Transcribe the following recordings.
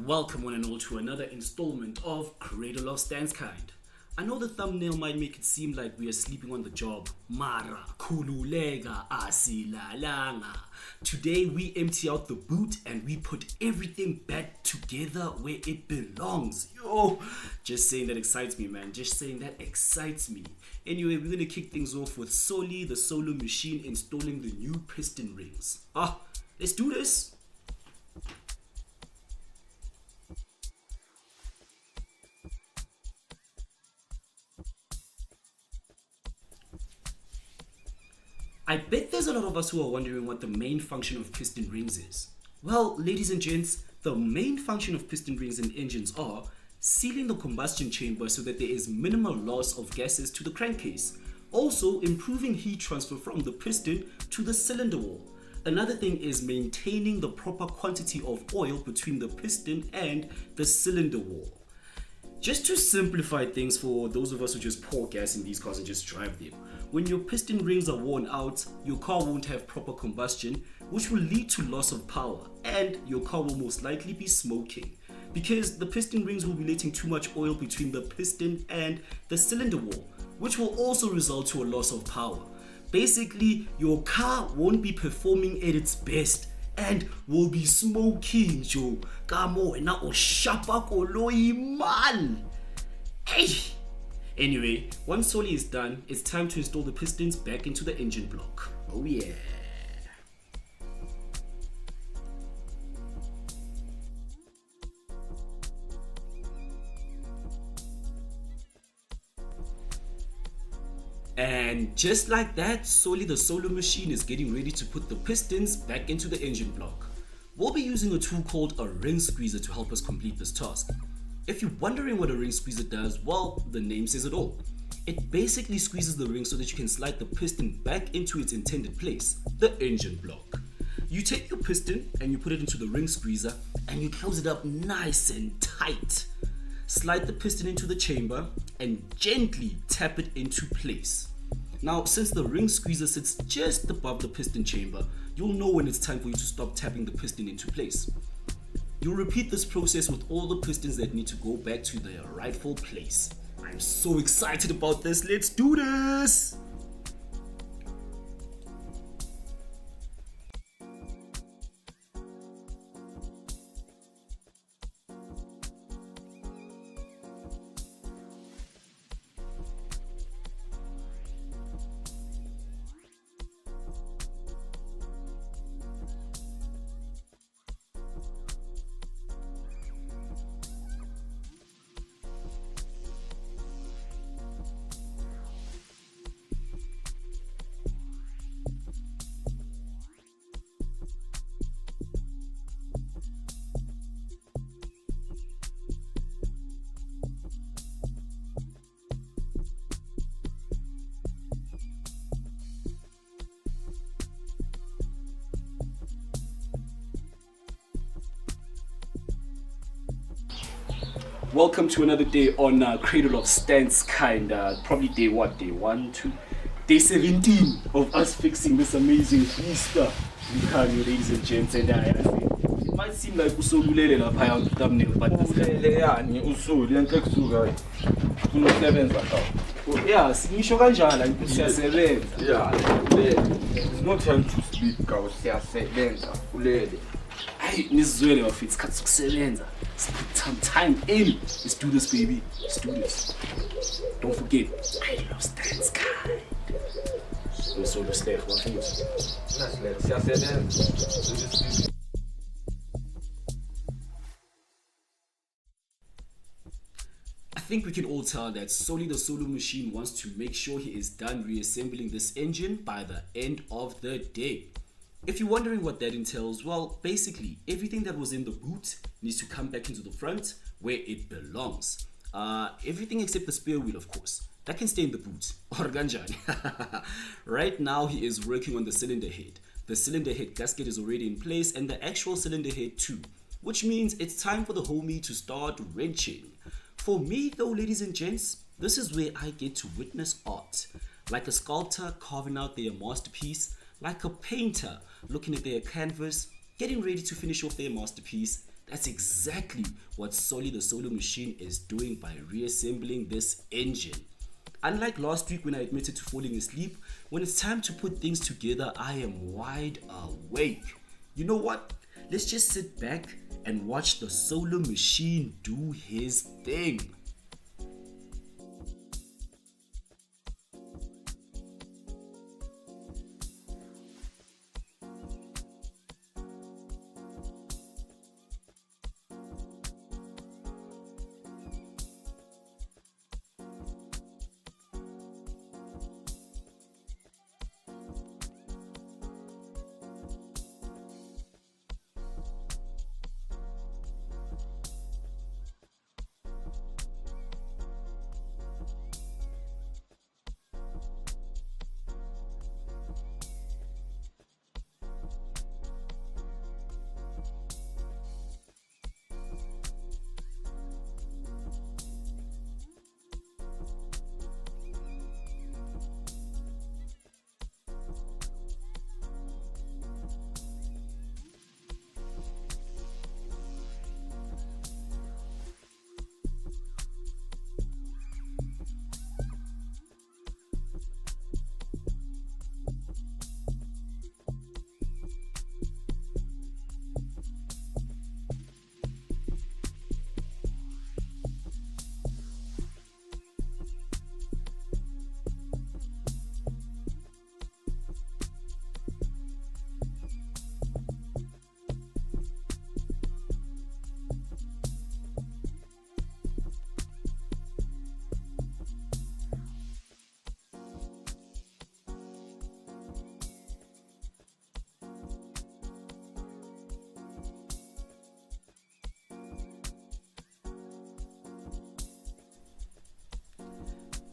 Welcome one and all to another installment of Cradle of Kind. I know the thumbnail might make it seem like we are sleeping on the job. Mara, kululega, asilalanga. Today we empty out the boot and we put everything back together where it belongs. Yo, just saying that excites me, man. Just saying that excites me. Anyway, we're gonna kick things off with Soli, the solo machine, installing the new piston rings. Let's do this. I bet there's a lot of us who are wondering what the main function of piston rings is. Well, ladies and gents, the main function of piston rings in engines are sealing the combustion chamber so that there is minimal loss of gases to the crankcase. Also, improving heat transfer from the piston to the cylinder wall. Another thing is maintaining the proper quantity of oil between the piston and the cylinder wall. Just to simplify things for those of us who just pour gas in these cars and just drive them, when your piston rings are worn out, your car won't have proper combustion, which will lead to loss of power, and your car will most likely be smoking because the piston rings will be letting too much oil between the piston and the cylinder wall, which will also result to a loss of power. Basically, your car won't be performing at its best and will be smoking, Joe. Kamo wena o shapa koloi man. Hey! Anyway, once Soli is done, it's time to install the pistons back into the engine block. Oh yeah. And just like that, Soli the solo machine is getting ready to put the pistons back into the engine block. We'll be using a tool called a ring squeezer to help us complete this task. If you're wondering what a ring squeezer does, well, the name says it all. It basically squeezes the ring so that you can slide the piston back into its intended place, the engine block. You take your piston and you put it into the ring squeezer and you close it up nice and tight. Slide the piston into the chamber and gently tap it into place. Now, since the ring squeezer sits just above the piston chamber, you'll know when it's time for you to stop tapping the piston into place. You'll repeat this process with all the pistons that need to go back to their rightful place. I'm so excited about this. Let's do this! Welcome to another day on Cradle of Kind. Probably day what? Day 1, 2, day 17 of us fixing this amazing Easter. Lukhanyos, ladies and gents, and it might seem like usolulele lapha on the thumbnail, but yani usuli enhle kusuka unosebenza ka yeah, singisho kanjalo ukuthi siyasebenza. yeah there's no time to sleep ka siyasebenza ulele Hey, nisizwele bafethu isikhathi sokusebenza. Let's put some time in. Let's do this, baby. Let's do this. Don't forget, Cradle of Kind. So the staff, what is? siyasebenza. I think we can all tell that Soli the solo machine wants to make sure he is done reassembling this engine by the end of the day. If you're wondering what that entails, well, basically, everything that was in the boot needs to come back into the front where it belongs. Everything except the spare wheel, of course. That can stay in the boot. Or ganjani. Right now, he is working on the cylinder head. The cylinder head gasket is already in place and the actual cylinder head too. Which means it's time for the homie to start wrenching. For me, though, ladies and gents, this is where I get to witness art. Like a sculptor carving out their masterpiece, like a painter looking at their canvas, getting ready to finish off their masterpiece. That's exactly what Solly the Solo Machine is doing by reassembling this engine. Unlike last week when I admitted to falling asleep, when it's time to put things together, I am wide awake. You know what? Let's just sit back and watch the Solo Machine do his thing.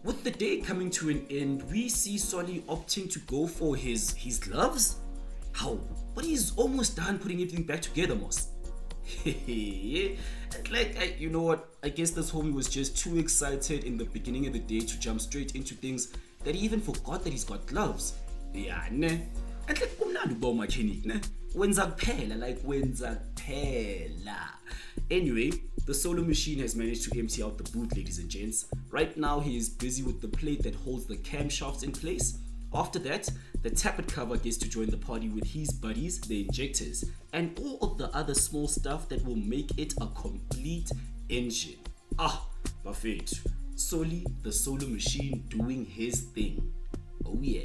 With the day coming to an end, we see Solly opting to go for his gloves. How? But he's almost done putting everything back together, Moss. You know what? I guess this homie was just too excited in the beginning of the day to jump straight into things that he even forgot that he's got gloves. Yeah, ne? And like, kumnandi ukuba umechanic, ne? Wenza kuphela. Anyway, the Solo Machine has managed to empty out the boot, ladies and gents. Right now, he is busy with the plate that holds the camshafts in place. After that, the tappet cover gets to join the party with his buddies, the injectors, and all of the other small stuff that will make it a complete engine. Buffet. Solly, the Solo Machine doing his thing. Oh yeah.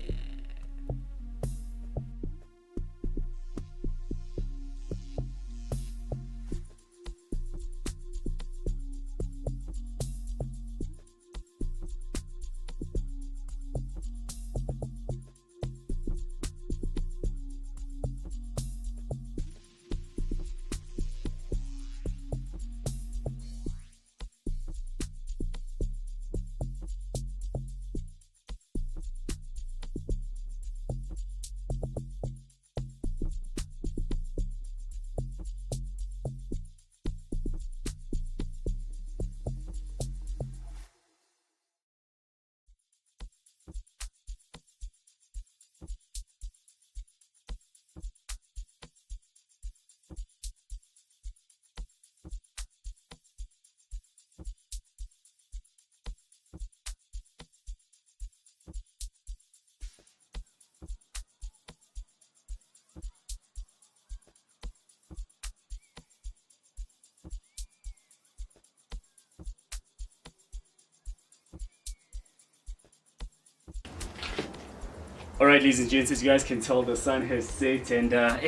Alright, ladies and gents, as you guys can tell, the sun has set and our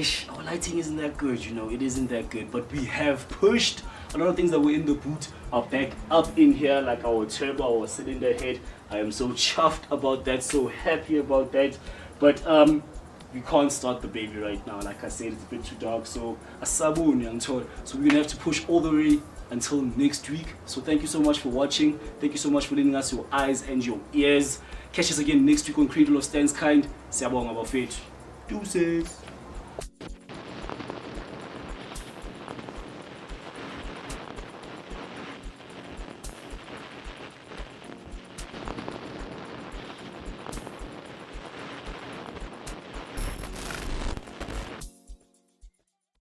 lighting isn't that good, it isn't that good. But we have pushed a lot of things that were in the boot are back up in here, like our turbo, our cylinder head. I am so chuffed about that, so happy about that. But we can't start the baby right now. Like I said, it's a bit too dark, so so we're gonna have to push all the way until next week. So thank you so much for watching. Thank you so much for lending us your eyes and your ears. Catch us again next week on Cradle of Stands Kind. Siyabonga bafethu. Deuces.